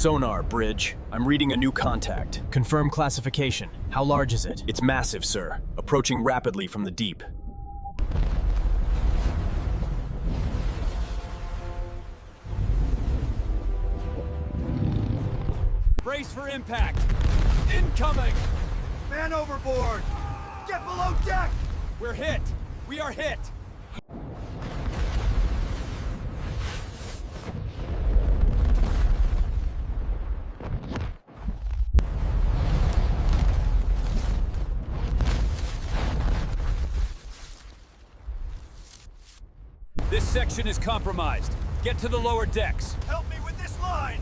Sonar, bridge. I'm reading a new contact. Confirm classification. How large is it? It's massive, sir. Approaching rapidly from the deep. Brace for impact. Incoming! Man overboard! Get below deck! We're hit! We are hit! This section is compromised. Get to the lower decks. Help me with this line!